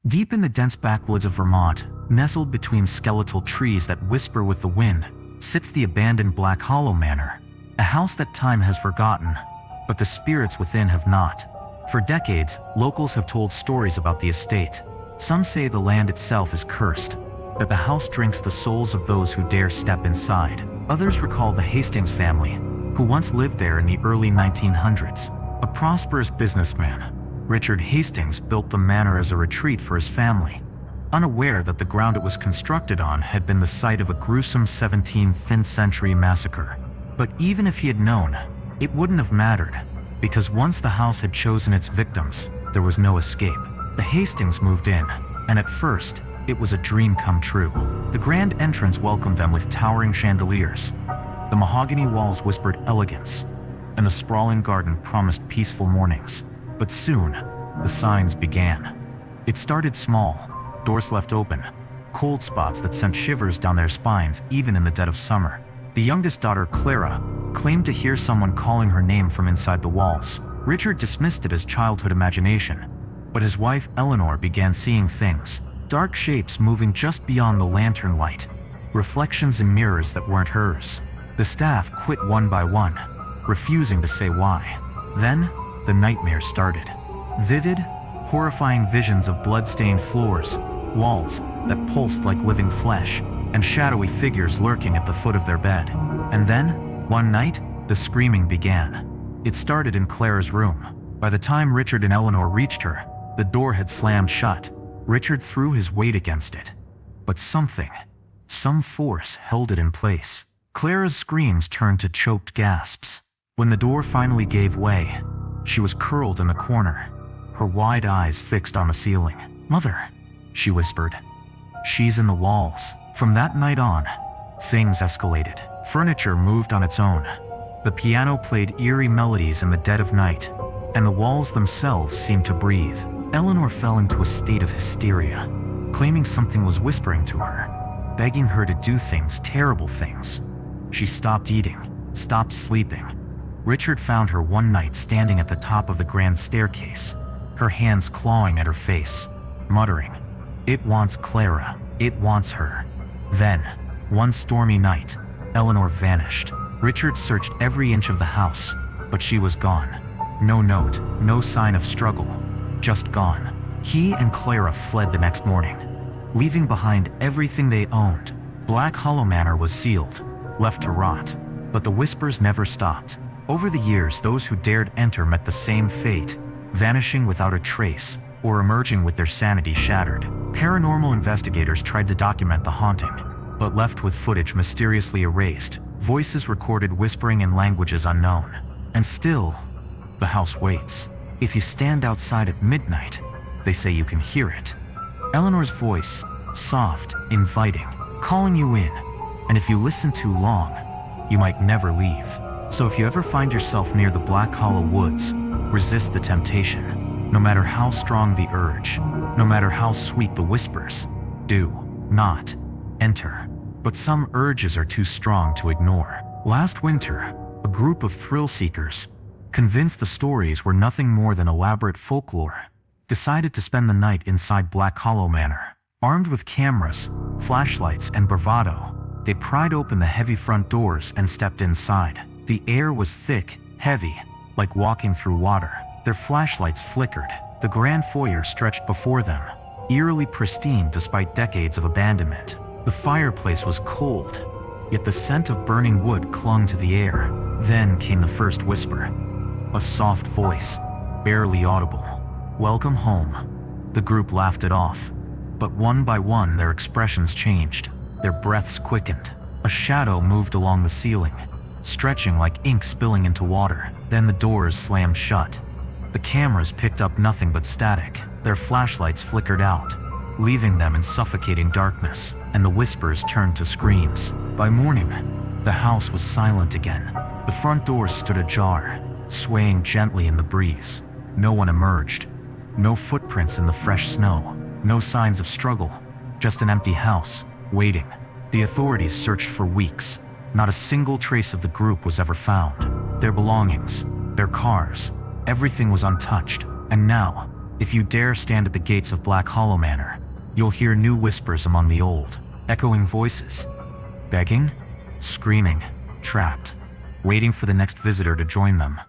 Deep in the dense backwoods of Vermont, nestled between skeletal trees that whisper with the wind, sits the abandoned Black Hollow Manor, a house that time has forgotten, but the spirits within have not. For decades, locals have told stories about the estate. Some say the land itself is cursed, that the house drinks the souls of those who dare step inside. Others recall the Hastings family, who once lived there in the early 1900s. A prosperous businessman, Richard Hastings, built the manor as a retreat for his family, unaware that the ground it was constructed on had been the site of a gruesome 17th century massacre. But even if he had known, it wouldn't have mattered, because once the house had chosen its victims, there was no escape. The Hastings moved in, and at first, it was a dream come true. The grand entrance welcomed them with towering chandeliers. The mahogany walls whispered elegance, and the sprawling garden promised peaceful mornings. But soon, the signs began. It started small, doors left open, cold spots that sent shivers down their spines even in the dead of summer. The youngest daughter, Clara, claimed to hear someone calling her name from inside the walls. Richard dismissed it as childhood imagination, but his wife, Eleanor, began seeing things. Dark shapes moving just beyond the lantern light, reflections in mirrors that weren't hers. The staff quit one by one, refusing to say why. Then, the nightmares started. Vivid, horrifying visions of blood-stained floors, walls that pulsed like living flesh, and shadowy figures lurking at the foot of their bed. And then, one night, the screaming began. It started in Clara's room. By the time Richard and Eleanor reached her, the door had slammed shut. Richard threw his weight against it, but some force held it in place. Clara's screams turned to choked gasps. When the door finally gave way, she was curled in the corner, her wide eyes fixed on the ceiling. "Mother," she whispered. "She's in the walls." From that night on, things escalated. Furniture moved on its own. The piano played eerie melodies in the dead of night, and the walls themselves seemed to breathe. Eleanor fell into a state of hysteria, claiming something was whispering to her, begging her to do things, terrible things. She stopped eating, stopped sleeping. Richard found her one night standing at the top of the grand staircase, her hands clawing at her face, muttering, "It wants Clara, it wants her." Then, one stormy night, Eleanor vanished. Richard searched every inch of the house, but she was gone. No note, no sign of struggle. Just gone. He and Clara fled the next morning, leaving behind everything they owned. Black Hollow Manor was sealed, left to rot, but the whispers never stopped. Over the years, those who dared enter met the same fate, vanishing without a trace or emerging with their sanity shattered. Paranormal investigators tried to document the haunting, but left with footage mysteriously erased, voices recorded whispering in languages unknown. And still, the house waits. If you stand outside at midnight, they say you can hear it. Eleanor's voice, soft, inviting, calling you in. And if you listen too long, you might never leave. So if you ever find yourself near the Black Hollow Woods, resist the temptation. No matter how strong the urge, no matter how sweet the whispers, do not enter. But some urges are too strong to ignore. Last winter, a group of thrill seekers, convinced the stories were nothing more than elaborate folklore, decided to spend the night inside Black Hollow Manor. Armed with cameras, flashlights, and bravado, they pried open the heavy front doors and stepped inside. The air was thick, heavy, like walking through water. Their flashlights flickered. The grand foyer stretched before them, eerily pristine despite decades of abandonment. The fireplace was cold, yet the scent of burning wood clung to the air. Then came the first whisper. A soft voice, barely audible. "Welcome home." The group laughed it off, but one by one their expressions changed. Their breaths quickened. A shadow moved along the ceiling, stretching like ink spilling into water. Then the doors slammed shut. The cameras picked up nothing but static. Their flashlights flickered out, leaving them in suffocating darkness, and the whispers turned to screams. By morning, the house was silent again. The front door stood ajar, swaying gently in the breeze. No one emerged. No footprints in the fresh snow. No signs of struggle. Just an empty house, waiting. The authorities searched for weeks. Not a single trace of the group was ever found. Their belongings, their cars, everything was untouched. And now, If you dare stand at the gates of Black Hollow Manor, you'll hear new whispers among the old, echoing voices, begging, screaming, trapped, waiting for the next visitor to join them.